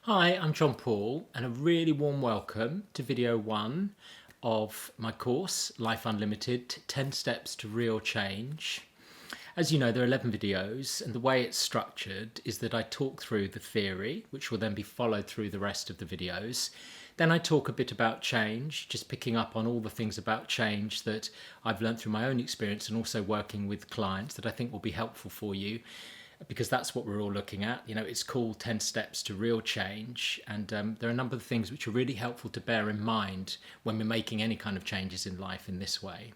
Hi, I'm John Paul, and a really warm welcome to video one of my course, Life Unlimited 10 Steps to Real Change. As you know, there are 11 videos, and the way it's structured is that I talk through the theory, which will then be followed through the rest of the videos. Then I talk a bit about change, just picking up on all the things about change that I've learned through my own experience and also working with clients that I think will be helpful for you, because that's what we're all looking at. You know, it's called 10 Steps to Real Change, and there are a number of things which are really helpful to bear in mind when we're making any kind of changes in life in this way.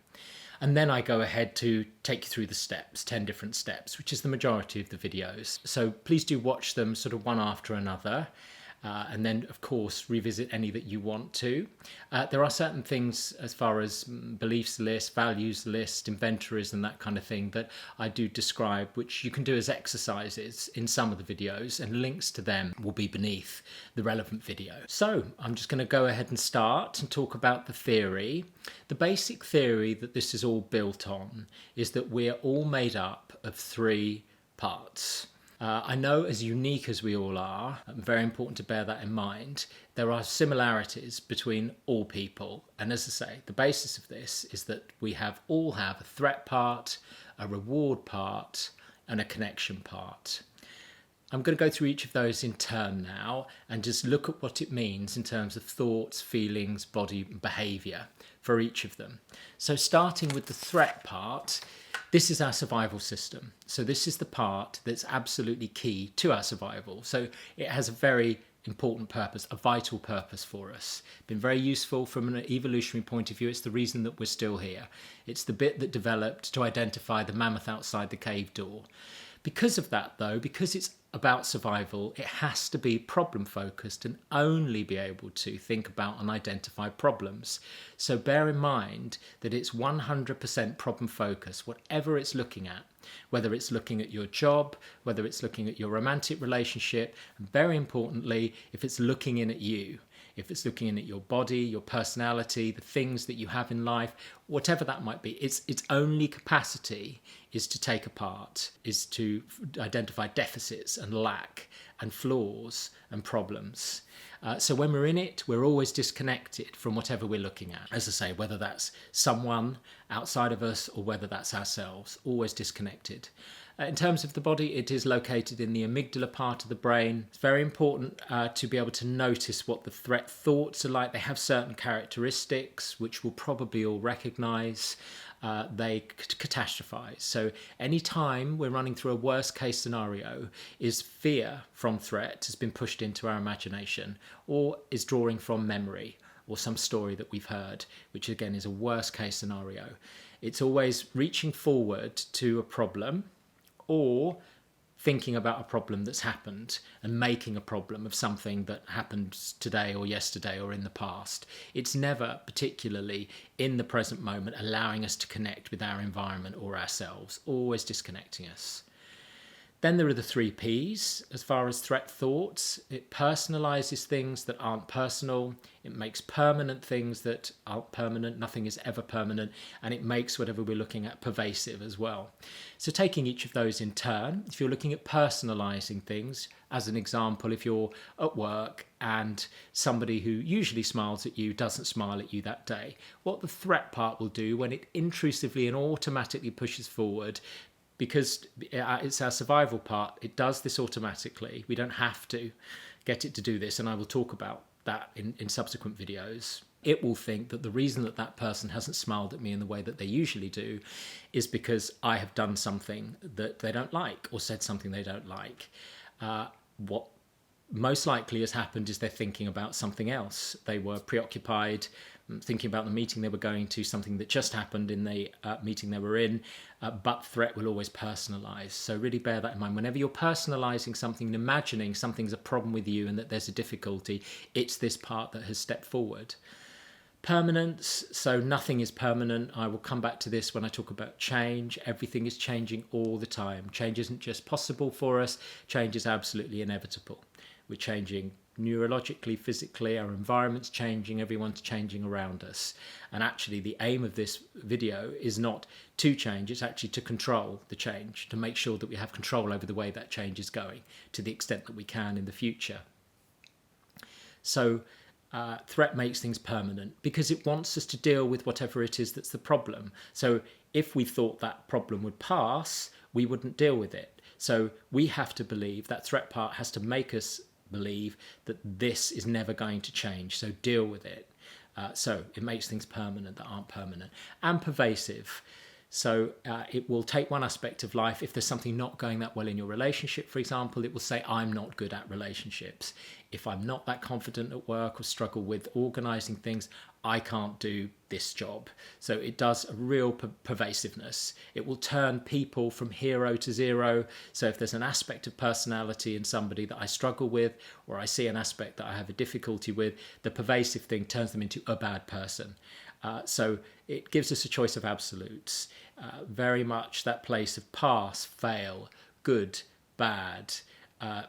And then I go ahead to take you through the steps, 10 different steps, which is the majority of the videos. So please do watch them sort of one after another. And then, of course, revisit any that you want to. There are certain things as far as beliefs list, values list, inventories and that kind of thing that I do describe, which you can do as exercises in some of the videos, and links to them will be beneath the relevant video. So I'm just going to go ahead and start and talk about the theory. The basic theory that this is all built on is that we're all made up of three parts. I know, as unique as we all are, very important to bear that in mind, there are similarities between all people. And as I say, the basis of this is that we all have a threat part, a reward part, and a connection part. I'm going to go through each of those in turn now and just look at what it means in terms of thoughts, feelings, body, and behaviour for each of them. So starting with the threat part, this is our survival system. So this is the part that's absolutely key to our survival. So it has a very important purpose, a vital purpose for us. Been very useful from an evolutionary point of view. It's the reason that we're still here. It's the bit that developed to identify the mammoth outside the cave door. Because of that, though, because it's about survival, it has to be problem focused and only be able to think about and identify problems. So bear in mind that it's 100% problem focused, whatever it's looking at, whether it's looking at your job, whether it's looking at your romantic relationship, and very importantly, if it's looking in at you. If it's looking in at your body, your personality, the things that you have in life, whatever that might be, its only capacity is to take apart, is to identify deficits and lack and flaws and problems. So when we're in it, we're always disconnected from whatever we're looking at. As I say, whether that's someone outside of us or whether that's ourselves, always disconnected. In terms of the body, it is located in the amygdala part of the brain. It's very important to be able to notice what the threat thoughts are like. They have certain characteristics, which we'll probably all recognise. They catastrophize. So anytime we're running through a worst case scenario, is fear from threat has been pushed into our imagination, or is drawing from memory or some story that we've heard, which again is a worst case scenario. It's always reaching forward to a problem, or thinking about a problem that's happened and making a problem of something that happened today or yesterday or in the past. It's never particularly in the present moment allowing us to connect with our environment or ourselves, always disconnecting us. Then there are the three Ps as far as threat thoughts. It personalizes things that aren't personal. It makes permanent things that aren't permanent. Nothing is ever permanent. And it makes whatever we're looking at pervasive as well. So taking each of those in turn, if you're looking at personalizing things, as an example, if you're at work and somebody who usually smiles at you doesn't smile at you that day, what the threat part will do when it intrusively and automatically pushes forward, because it's our survival part, it does this automatically. We don't have to get it to do this, and I will talk about that in subsequent videos. It will think that the reason that that person hasn't smiled at me in the way that they usually do is because I have done something that they don't like or said something they don't like. What most likely has happened is they're thinking about something else. They were preoccupied thinking about the meeting they were going to, something that just happened in the meeting they were in, but threat will always personalise. So really bear that in mind. Whenever you're personalising something and imagining something's a problem with you and that there's a difficulty, it's this part that has stepped forward. Permanence, so nothing is permanent. I will come back to this when I talk about change. Everything is changing all the time. Change isn't just possible for us, change is absolutely inevitable. We're changing neurologically, physically, our environment's changing, everyone's changing around us. And actually the aim of this video is not to change, it's actually to control the change, to make sure that we have control over the way that change is going to the extent that we can in the future. So threat makes things permanent because it wants us to deal with whatever it is that's the problem. So if we thought that problem would pass, we wouldn't deal with it. So we have to believe, that threat part has to make us believe that this is never going to change. So deal with it. So it makes things permanent that aren't permanent, and pervasive. So it will take one aspect of life. If there's something not going that well in your relationship, for example, it will say, I'm not good at relationships. If I'm not that confident at work or struggle with organising things, I can't do this job. So it does a real pervasiveness. It will turn people from hero to zero. So if there's an aspect of personality in somebody that I struggle with, or I see an aspect that I have a difficulty with, the pervasive thing turns them into a bad person. So it gives us a choice of absolutes, very much that place of pass, fail, good, bad,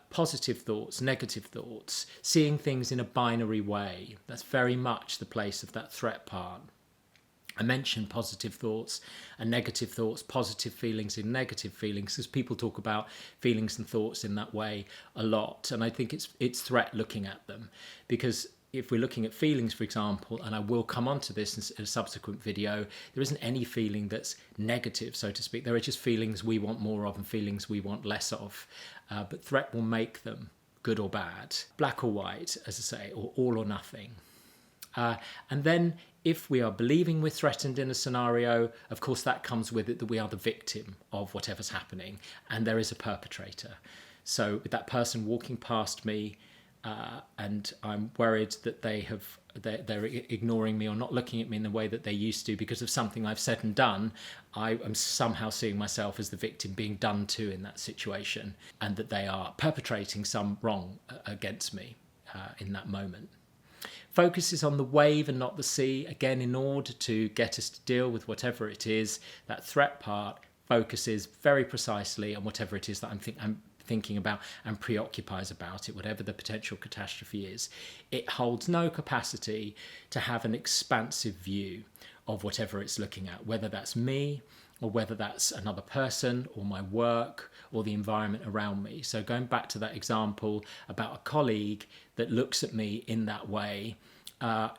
positive thoughts, negative thoughts, seeing things in a binary way. That's very much the place of that threat part. I mentioned positive thoughts and negative thoughts, positive feelings and negative feelings, because people talk about feelings and thoughts in that way a lot. And I think it's threat looking at them, because if we're looking at feelings, for example, and I will come on to this in a subsequent video, there isn't any feeling that's negative, so to speak. There are just feelings we want more of and feelings we want less of. But threat will make them good or bad, black or white, as I say, or all or nothing. And then if we are believing we're threatened in a scenario, of course that comes with it that we are the victim of whatever's happening, and there is a perpetrator. So with that person walking past me, and I'm worried that they're ignoring me or not looking at me in the way that they used to because of something I've said and done, I am somehow seeing myself as the victim being done to in that situation, and that they are perpetrating some wrong against me in that moment. Focus is on the wave and not the sea. Again, in order to get us to deal with whatever it is, that threat part focuses very precisely on whatever it is that I'm thinking about and preoccupies about it, whatever the potential catastrophe is. It holds no capacity to have an expansive view of whatever it's looking at, whether that's me or whether that's another person or my work or the environment around me. So going back to that example about a colleague that looks at me in that way,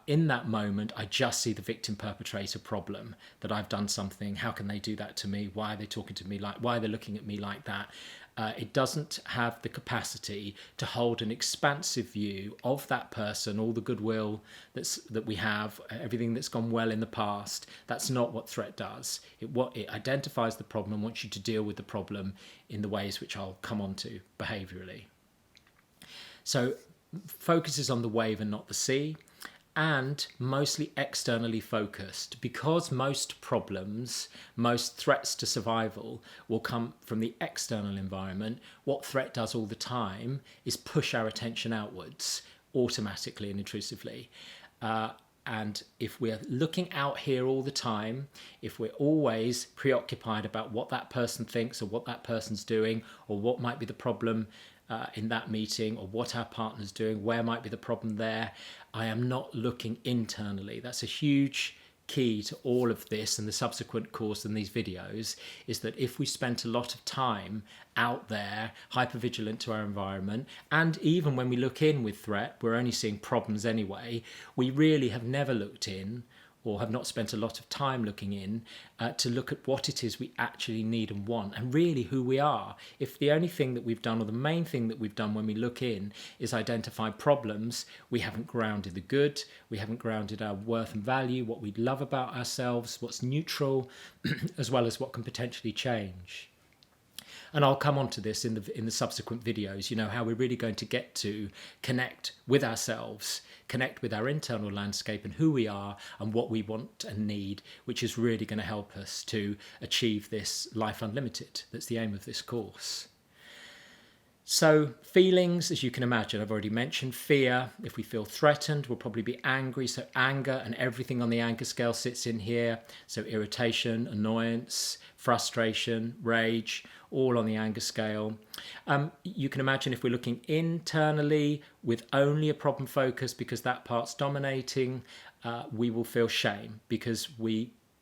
in that moment, I just see the victim-perpetrator problem, that I've done something. How can they do that to me? Why are they talking to me why are they looking at me like that? It doesn't have the capacity to hold an expansive view of that person, all the goodwill that we have, everything that's gone well in the past. That's not what threat does. It identifies the problem and wants you to deal with the problem in the ways which I'll come on to behaviourally. So focuses on the wave and not the sea, and mostly externally focused, because most problems, most threats to survival will come from the external environment. What threat does all the time is push our attention outwards automatically and intrusively. And if we're looking out here all the time, if we're always preoccupied about what that person thinks or what that person's doing or what might be the problem in that meeting or what our partner's doing, where might be the problem there, I am not looking internally. That's a huge key to all of this and the subsequent course and these videos, is that if we spent a lot of time out there, hypervigilant to our environment, and even when we look in with threat, we're only seeing problems anyway, we really have never looked in or have not spent a lot of time looking in to look at what it is we actually need and want, and really who we are. If the only thing that we've done, or the main thing that we've done when we look in, is identify problems, we haven't grounded the good, we haven't grounded our worth and value, what we love about ourselves, what's neutral, as well as what can potentially change. And I'll come on to this in the subsequent videos, how we're really going to get to connect with ourselves, connect with our internal landscape and who we are and what we want and need, which is really going to help us to achieve this life unlimited. That's the aim of this course. So feelings, as you can imagine, I've already mentioned fear. If we feel threatened, we'll probably be angry. So anger, and everything on the anger scale sits in here. So irritation, annoyance, frustration, rage, all on the anger scale. You can imagine if we're looking internally with only a problem focus, because that part's dominating, we will feel shame, because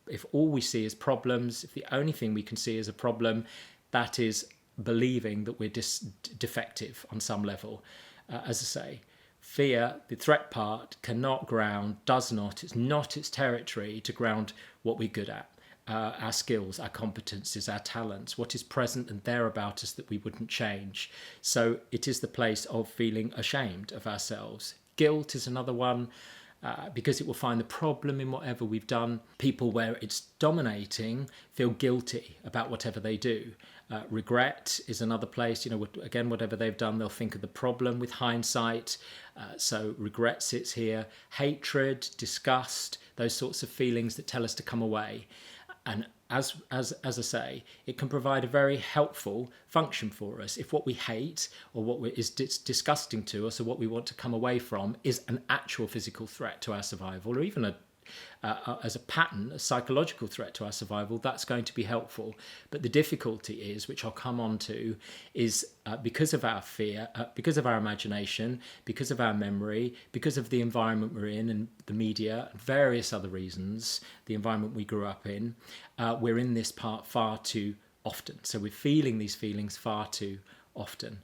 if all we see is problems, if the only thing we can see is a problem, that is believing that we're defective on some level. As I say, Fear, the threat part, cannot ground, does not, it's not its territory to ground what we're good at. Our skills, our competencies, our talents, what is present and there about us that we wouldn't change. So it is the place of feeling ashamed of ourselves. Guilt is another one, because it will find the problem in whatever we've done. People where it's dominating feel guilty about whatever they do. Regret is another place, again, whatever they've done, they'll think of the problem with hindsight. So regret sits here. Hatred, disgust, those sorts of feelings that tell us to come away. And as I say, it can provide a very helpful function for us. If what we hate or what is disgusting to us or what we want to come away from is an actual physical threat to our survival, or even as a pattern, a psychological threat to our survival, that's going to be helpful. But the difficulty is, which I'll come on to, is because of our fear, because of our imagination, because of our memory, because of the environment we're in and the media and various other reasons, the environment we grew up in, we're in this part far too often. So we're feeling these feelings far too often.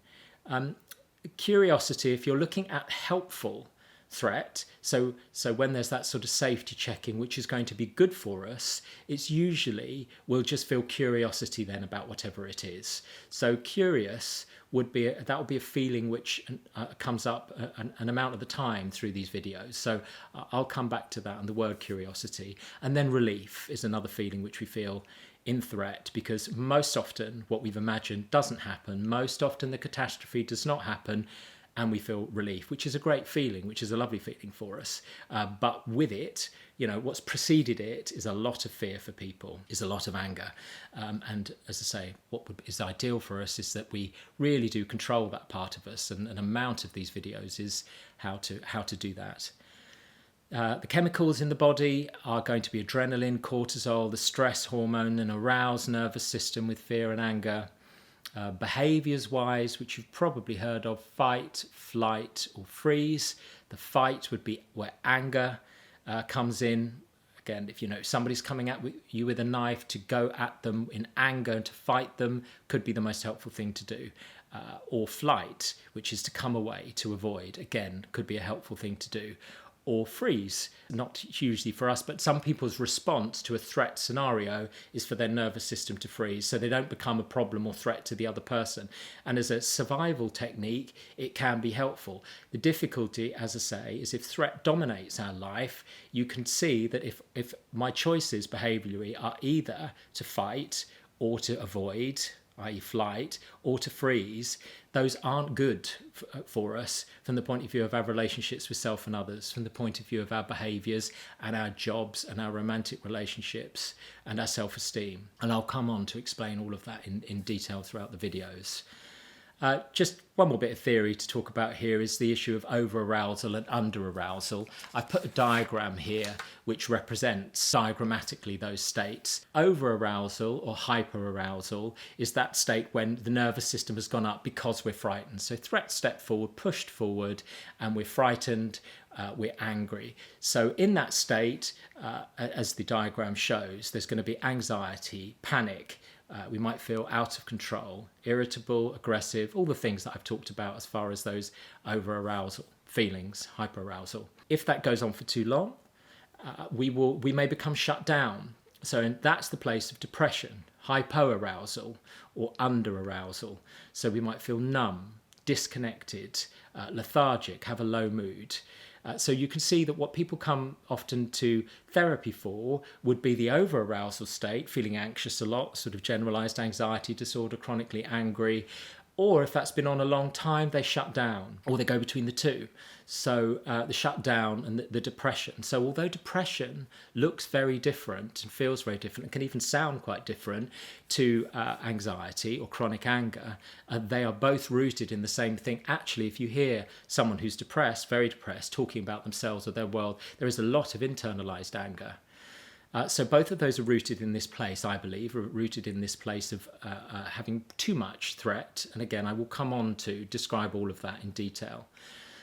Curiosity, if you're looking at helpful threat, so when there's that sort of safety checking which is going to be good for us, it's usually we'll just feel curiosity then about whatever it is. So curious would be a feeling which comes up an amount of the time through these videos. So I'll come back to that and the word curiosity. And then relief is another feeling which we feel in threat, because most often what we've imagined doesn't happen. Most often the catastrophe does not happen, and we feel relief, which is a great feeling, which is a lovely feeling for us. But with it, what's preceded it is a lot of fear for people, is a lot of anger. And as I say, what is ideal for us is that we really do control that part of us. And an amount of these videos is how to do that. The chemicals in the body are going to be adrenaline, cortisol, the stress hormone, and aroused nervous system with fear and anger. Behaviours wise, which you've probably heard of: fight, flight, or freeze. The fight would be where anger comes in. Again, if somebody's coming at you with a knife, to go at them in anger and to fight them could be the most helpful thing to do. Or flight, which is to come away, to avoid, again, could be a helpful thing to do. Or freeze, not hugely for us, but some people's response to a threat scenario is for their nervous system to freeze, so they don't become a problem or threat to the other person. And as a survival technique, it can be helpful. The difficulty, as I say, is if threat dominates our life, you can see that if my choices behaviourally are either to fight or to avoid, i.e. flight, or to freeze, those aren't good for us from the point of view of our relationships with self and others, from the point of view of our behaviours and our jobs and our romantic relationships and our self-esteem. And I'll come on to explain all of that in detail throughout the videos. Just one more bit of theory to talk about here is the issue of over-arousal and under-arousal. I've put a diagram here which represents diagrammatically those states. Over-arousal or hyper-arousal is that state when the nervous system has gone up because we're frightened. So threat stepped forward, pushed forward, and we're frightened, we're angry. So in that state, as the diagram shows, there's going to be anxiety, panic. We might feel out of control, irritable, aggressive, all the things that I've talked about as far as those over-arousal feelings, hyper-arousal. If that goes on for too long, we may become shut down. So that's the place of depression, hypo-arousal or under-arousal. So we might feel numb, disconnected, lethargic, have a low mood. So you can see that what people come often to therapy for would be the over-arousal state, feeling anxious a lot, sort of generalised anxiety disorder, chronically angry. Or if that's been on a long time, they shut down, or they go between the two. So the shutdown and the depression. So although depression looks very different and feels very different, and can even sound quite different to anxiety or chronic anger, they are both rooted in the same thing. Actually, if you hear someone who's depressed, very depressed, talking about themselves or their world, there is a lot of internalized anger. So both of those are rooted in this place, I believe, are rooted in this place of having too much threat. And again, I will come on to describe all of that in detail.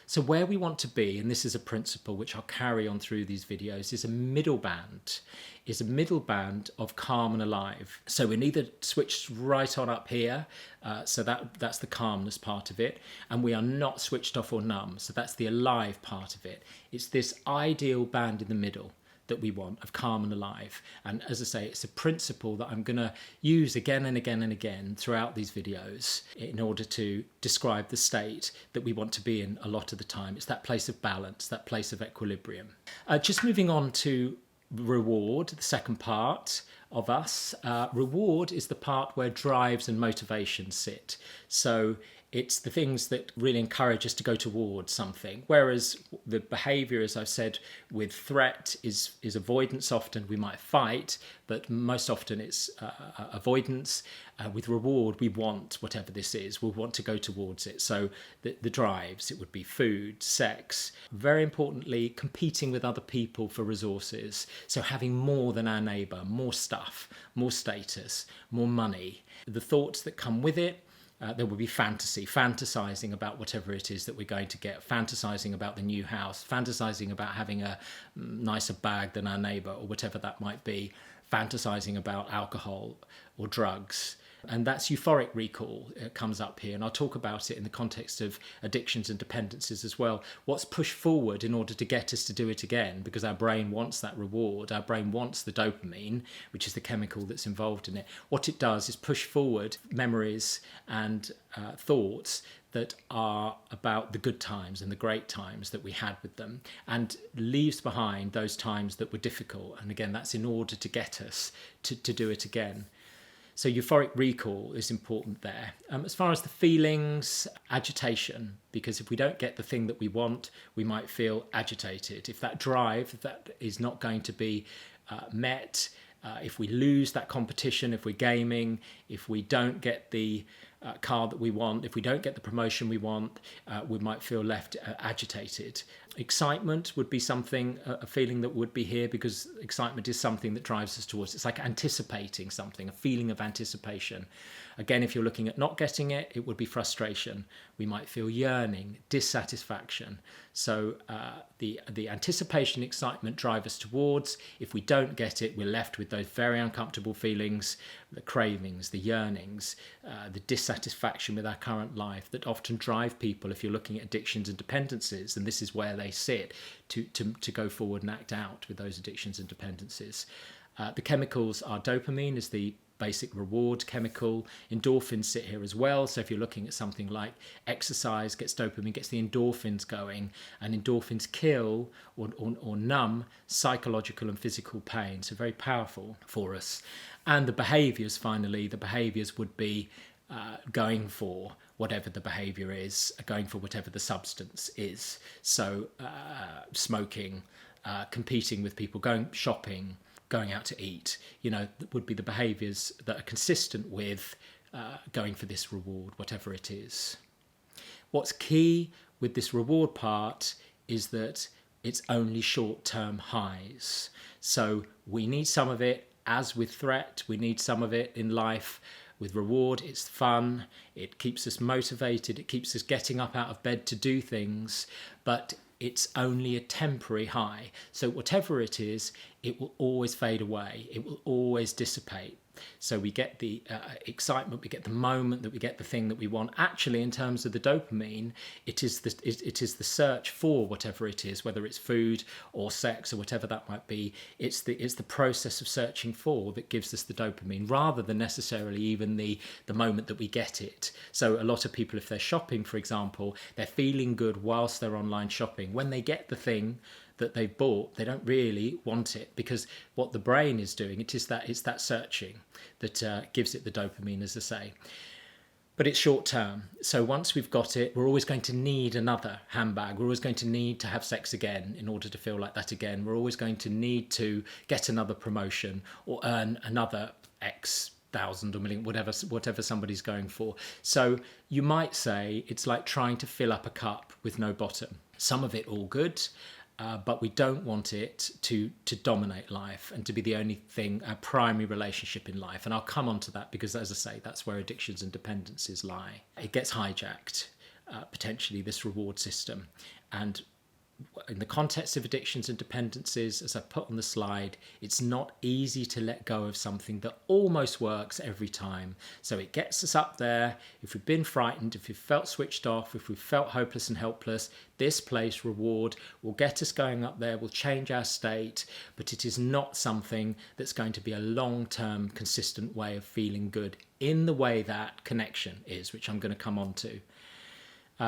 So where we want to be, and this is a principle which I'll carry on through these videos, is a middle band of calm and alive. So we're neither switched right on up here, so that's the calmness part of it, and we are not switched off or numb, so that's the alive part of it. It's this ideal band in the middle that we want, of calm and alive. And as I say, it's a principle that I'm going to use again and again and again throughout these videos in order to describe the state that we want to be in a lot of the time. It's that place of balance, that place of equilibrium. Just moving on to reward, the second part of us. Reward is the part where drives and motivations sit. So it's the things that really encourage us to go towards something. Whereas the behaviour, as I've said, with threat is avoidance. Often we might fight, but most often it's avoidance. With reward, we want whatever this is. We want to go towards it. So the drives, it would be food, sex. Very importantly, competing with other people for resources. So having more than our neighbour, more stuff, more status, more money. The thoughts that come with it. There will be fantasizing about whatever it is that we're going to get, fantasizing about the new house, fantasizing about having a nicer bag than our neighbour or whatever that might be, fantasizing about alcohol or drugs. And that's euphoric recall. It comes up here, and I'll talk about it in the context of addictions and dependencies as well. What's pushed forward in order to get us to do it again, because our brain wants that reward. Our brain wants the dopamine, which is the chemical that's involved in it. What it does is push forward memories and thoughts that are about the good times and the great times that we had with them, and leaves behind those times that were difficult. And again, that's in order to get us to do it again. So euphoric recall is important there. As far as the feelings, agitation, because if we don't get the thing that we want, we might feel agitated. If that drive, if that is not going to be met, if we lose that competition, if we're gaming, if we don't get the car that we want, if we don't get the promotion we want, we might feel left agitated. Excitement would be something, a feeling that would be here, because excitement is something that drives us towards. It's like anticipating something, a feeling of anticipation. Again, if you're looking at not getting it, it would be frustration. We might feel yearning, dissatisfaction. So the anticipation, excitement drive us towards. If we don't get it, we're left with those very uncomfortable feelings, the cravings, the yearnings, the dissatisfaction with our current life that often drive people, if you're looking at addictions and dependencies, and this is where they sit, to go forward and act out with those addictions and dependencies. The chemicals are dopamine is the basic reward chemical. Endorphins sit here as well. So if you're looking at something like exercise, gets dopamine, gets the endorphins going, and endorphins kill or numb psychological and physical pain. So very powerful for us. And the behaviours, finally, the behaviours would be going for whatever the behaviour is, going for whatever the substance is. So smoking, competing with people, going shopping, going out to eat, would be the behaviours that are consistent with going for this reward, whatever it is. What's key with this reward part is that it's only short-term highs. So we need some of it, as with threat, we need some of it in life. With reward, it's fun, it keeps us motivated, it keeps us getting up out of bed to do things, but it's only a temporary high. So whatever it is, it will always fade away. It will always dissipate. So we get the excitement, we get the moment that we get the thing that we want. Actually, in terms of the dopamine, it is the search for whatever it is, whether it's food or sex or whatever that might be. It's the process of searching for that gives us the dopamine, rather than necessarily even the moment that we get it. So a lot of people, if they're shopping, for example, they're feeling good whilst they're online shopping. When they get the thing that they've bought, they don't really want it, because what the brain is doing, it's that searching that gives it the dopamine, as I say. But it's short term. So once we've got it, we're always going to need another handbag. We're always going to need to have sex again in order to feel like that again. We're always going to need to get another promotion or earn another X thousand or million, whatever somebody's going for. So you might say it's like trying to fill up a cup with no bottom. Some of it all good, but we don't want it to dominate life and to be the only thing, our primary relationship in life. And I'll come on to that, because, as I say, that's where addictions and dependencies lie. It gets hijacked, potentially, this reward system. And in the context of addictions and dependencies, as I put on the slide, it's not easy to let go of something that almost works every time. So it gets us up there. If we've been frightened, if we've felt switched off, if we've felt hopeless and helpless, this place, reward, will get us going up there, will change our state, but it is not something that's going to be a long-term, consistent way of feeling good in the way that connection is, which I'm going to come on to.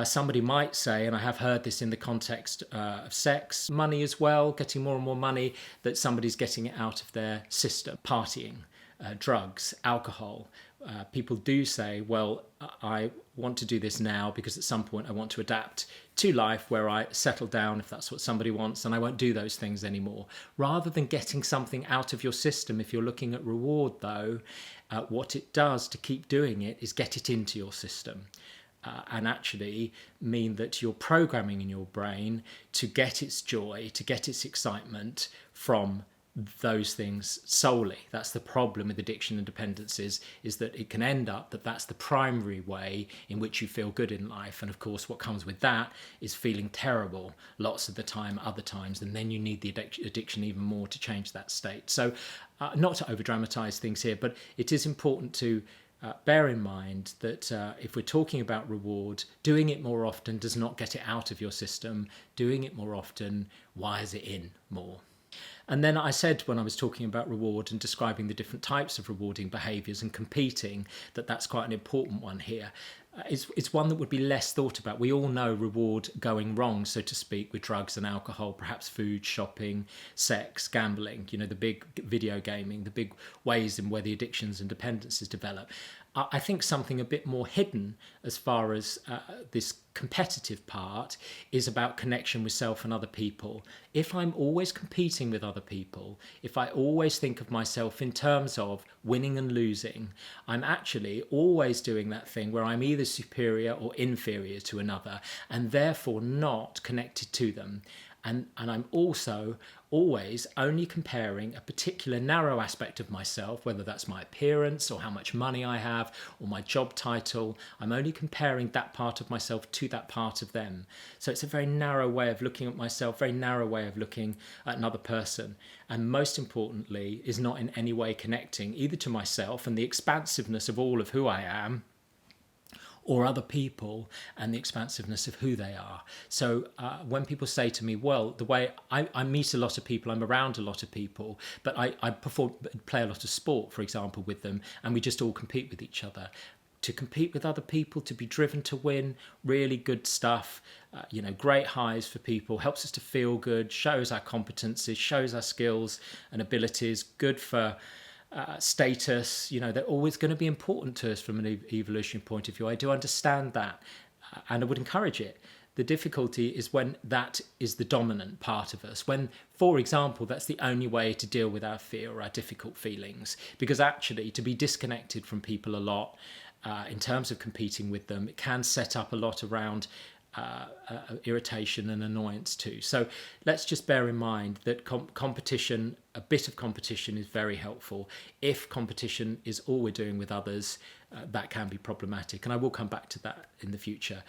Somebody might say, and I have heard this in the context of sex, money as well, getting more and more money, that somebody's getting it out of their system. Partying, drugs, alcohol. People do say, well, I want to do this now because at some point I want to adapt to life where I settle down, if that's what somebody wants, and I won't do those things anymore. Rather than getting something out of your system, if you're looking at reward though, what it does to keep doing it is get it into your system. And actually mean that you're programming in your brain to get its joy, to get its excitement from those things solely. That's the problem with addiction and dependencies, is that it can end up that that's the primary way in which you feel good in life. And of course, what comes with that is feeling terrible lots of the time, other times, and then you need the addiction even more to change that state. So not to over dramatize things here, but it is important to bear in mind that if we're talking about reward, doing it more often does not get it out of your system. Doing it more often wires it in more. And then I said, when I was talking about reward and describing the different types of rewarding behaviours and competing, that that's quite an important one here. It's one that would be less thought about. We all know reward going wrong, so to speak, with drugs and alcohol, perhaps food, shopping, sex, gambling, the big video gaming, the big ways in where the addictions and dependencies develop. I think something a bit more hidden as far as this competitive part is about connection with self and other people. If I'm always competing with other people, if I always think of myself in terms of winning and losing, I'm actually always doing that thing where I'm either superior or inferior to another, and therefore not connected to them. And I'm also always only comparing a particular narrow aspect of myself, whether that's my appearance or how much money I have or my job title. I'm only comparing that part of myself to that part of them. So it's a very narrow way of looking at myself, very narrow way of looking at another person. And most importantly, is not in any way connecting either to myself and the expansiveness of all of who I am, or other people and the expansiveness of who they are. So when people say to me, well, the way I meet a lot of people, I'm around a lot of people, but I play a lot of sport, for example, with them, and we just all compete with each other. To compete with other people, to be driven to win, really good stuff, great highs for people, helps us to feel good, shows our competencies, shows our skills and abilities, good for status. They're always going to be important to us from an evolutionary point of view. I do understand that, and I would encourage it. The difficulty is when that is the dominant part of us, when, for example, that's the only way to deal with our fear or our difficult feelings, because actually to be disconnected from people a lot in terms of competing with them, it can set up a lot around irritation and annoyance too. So let's just bear in mind that competition, a bit of competition, is very helpful. If competition is all we're doing with others, that can be problematic, and I will come back to that in the future.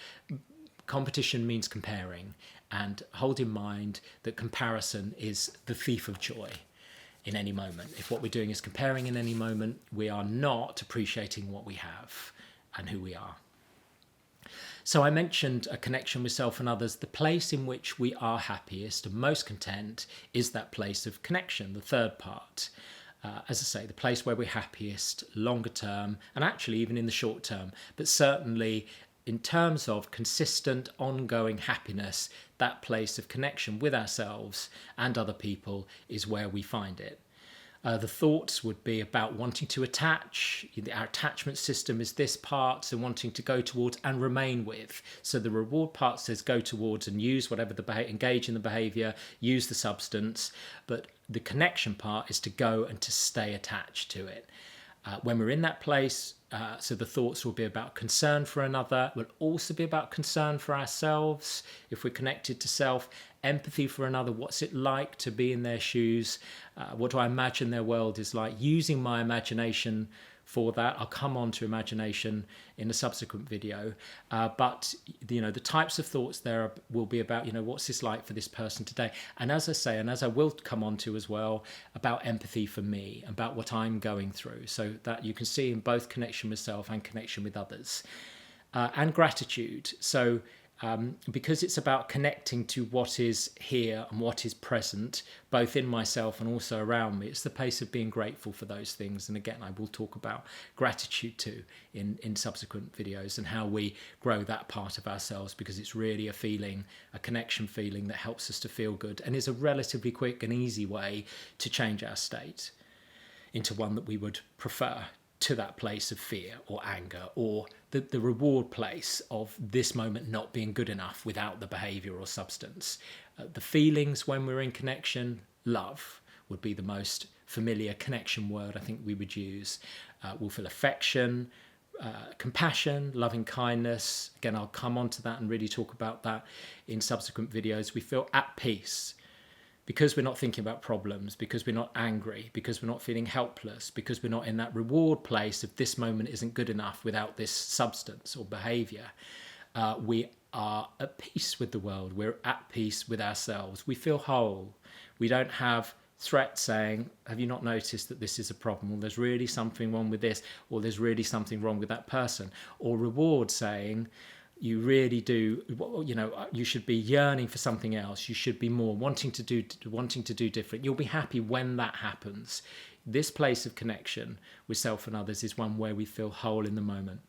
Competition means comparing, and hold in mind that comparison is the thief of joy in any moment. If what we're doing is comparing in any moment, we are not appreciating what we have and who we are. So I mentioned a connection with self and others. The place in which we are happiest and most content is that place of connection, the third part. As I say, the place where we're happiest longer term, and actually even in the short term, but certainly in terms of consistent, ongoing happiness, that place of connection with ourselves and other people is where we find it. The thoughts would be about wanting to attach. Our attachment system is this part, so wanting to go towards and remain with. So the reward part says go towards and use whatever engage in the behaviour, use the substance. But the connection part is to go and to stay attached to it. When we're in that place, so the thoughts will be about concern for another, will also be about concern for ourselves, if we're connected to self, empathy for another, what's it like to be in their shoes, what do I imagine their world is like, using my imagination for that. I'll come on to imagination in a subsequent video, but the types of thoughts there will be about what's this like for this person today, and as I say, and as I will come on to as well, about empathy for me, about what I'm going through, so that you can see in both connection with self and connection with others, and gratitude. So because it's about connecting to what is here and what is present, both in myself and also around me, it's the place of being grateful for those things. And again, I will talk about gratitude too in subsequent videos, and how we grow that part of ourselves, because it's really a feeling, a connection feeling that helps us to feel good, and is a relatively quick and easy way to change our state into one that we would prefer to that place of fear or anger, or the reward place of this moment not being good enough without the behaviour or substance. The feelings when we're in connection, love would be the most familiar connection word I think we would use. We'll feel affection, compassion, loving kindness. Again, I'll come on to that and really talk about that in subsequent videos. We feel at peace, because we're not thinking about problems, because we're not angry, because we're not feeling helpless, because we're not in that reward place of this moment isn't good enough without this substance or behaviour. We are at peace with the world. We're at peace with ourselves. We feel whole. We don't have threat saying, have you not noticed that this is a problem? Or there's really something wrong with this, or there's really something wrong with that person. Or reward saying, you really do, you should be yearning for something else. You should be more wanting to do different. You'll be happy when that happens. This place of connection with self and others is one where we feel whole in the moment,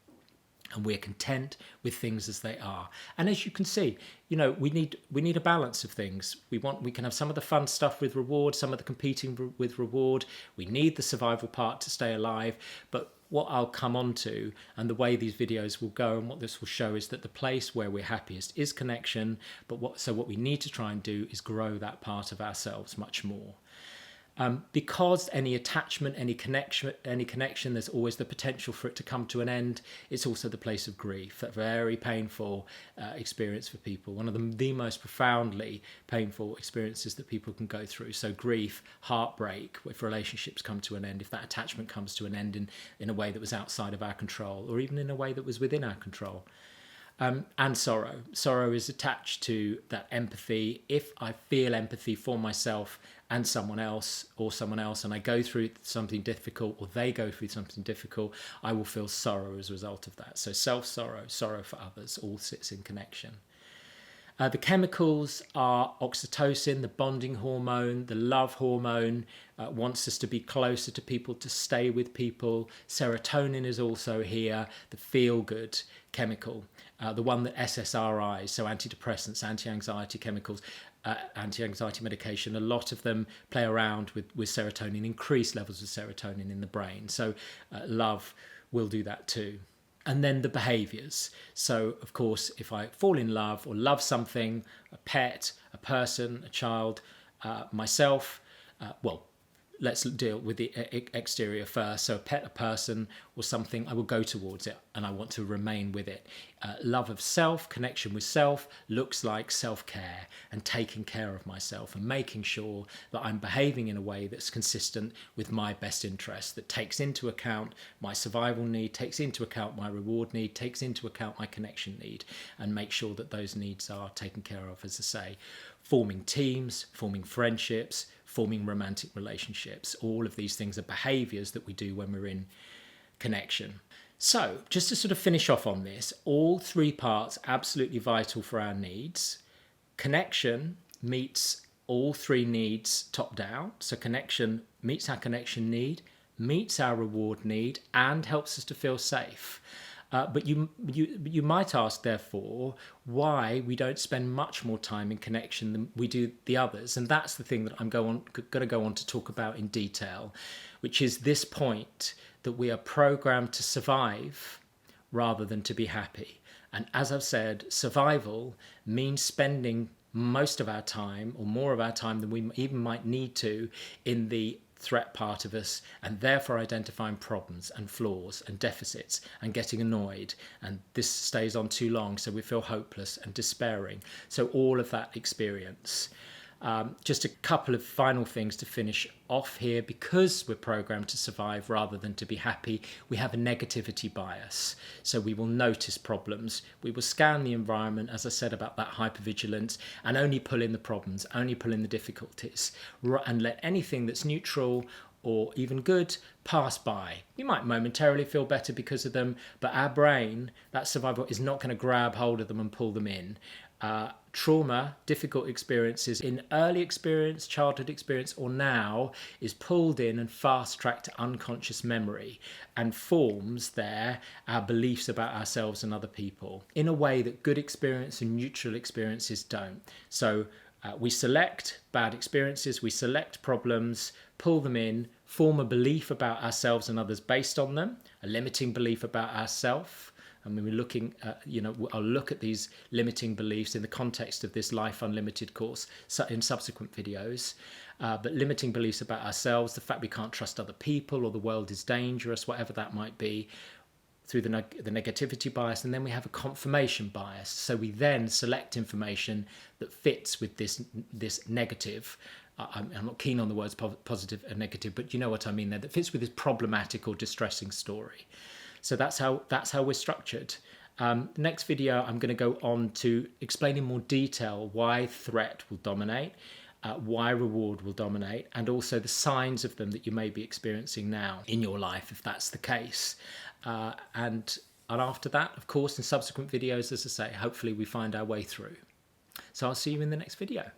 and we're content with things as they are. And as you can see, we need a balance of things. We can have some of the fun stuff with reward, some of the competing with reward. We need the survival part to stay alive. But what I'll come on to, and the way these videos will go, and what this will show, is that the place where we're happiest is connection. But what we need to try and do is grow that part of ourselves much more. Because any attachment, any connection, there's always the potential for it to come to an end. It's also the place of grief, a very painful experience for people. One of the most profoundly painful experiences that people can go through. So grief, heartbreak, if relationships come to an end, if that attachment comes to an end in a way that was outside of our control, or even in a way that was within our control. And sorrow. Sorrow is attached to that empathy. If I feel empathy for myself and someone else, and I go through something difficult, or they go through something difficult, I will feel sorrow as a result of that. So self-sorrow, sorrow for others, all sits in connection. The chemicals are oxytocin, the bonding hormone, the love hormone, wants us to be closer to people, to stay with people. Serotonin is also here, the feel-good chemical, the one that SSRIs, so antidepressants, anti-anxiety chemicals, anti-anxiety medication, a lot of them play around with serotonin, increase levels of serotonin in the brain. So love will do that too. And then the behaviours. So, of course, if I fall in love or love something, a pet, a person, a child, myself, let's deal with the exterior first. So a pet, a person, or something, I will go towards it and I want to remain with it. Love of self, connection with self, looks like self-care and taking care of myself and making sure that I'm behaving in a way that's consistent with my best interest, that takes into account my survival need, takes into account my reward need, takes into account my connection need, and make sure that those needs are taken care of, as I say. Forming teams, forming friendships, forming romantic relationships. All of these things are behaviours that we do when we're in connection. So, just to sort of finish off on this, all three parts absolutely vital for our needs. Connection meets all three needs top down. So connection meets our connection need, meets our reward need, and helps us to feel safe. But you might ask, therefore, why we don't spend much more time in connection than we do the others. And that's the thing that I'm going to go on to talk about in detail, which is this point that we are programmed to survive rather than to be happy. And as I've said, survival means spending most of our time, or more of our time than we even might need to, in the threat part of us, and therefore identifying problems and flaws and deficits and getting annoyed, and this stays on too long, so we feel hopeless and despairing. So all of that experience. Just a couple of final things to finish off here. Because we're programmed to survive rather than to be happy, we have a negativity bias. So we will notice problems. We will scan the environment, as I said about that hypervigilance, and only pull in the problems, only pull in the difficulties, and let anything that's neutral or even good pass by. You might momentarily feel better because of them, but our brain, that survival, is not going to grab hold of them and pull them in. Trauma, difficult experiences in early experience, childhood experience, or now, is pulled in and fast-tracked to unconscious memory and forms there our beliefs about ourselves and other people in a way that good experience and neutral experiences don't. So we select bad experiences, we select problems, pull them in, form a belief about ourselves and others based on them, a limiting belief about ourselves. And when we're looking at, I'll look at these limiting beliefs in the context of this Life Unlimited course in subsequent videos. But limiting beliefs about ourselves, the fact we can't trust other people or the world is dangerous, whatever that might be, through the negativity bias. And then we have a confirmation bias. So we then select information that fits with this negative. I'm not keen on the words positive and negative, but you know what I mean there, that fits with this problematic or distressing story. So that's how we're structured. Next video, I'm going to go on to explain in more detail why threat will dominate, why reward will dominate, and also the signs of them that you may be experiencing now in your life, if that's the case. And after that, of course, in subsequent videos, as I say, hopefully we find our way through. So I'll see you in the next video.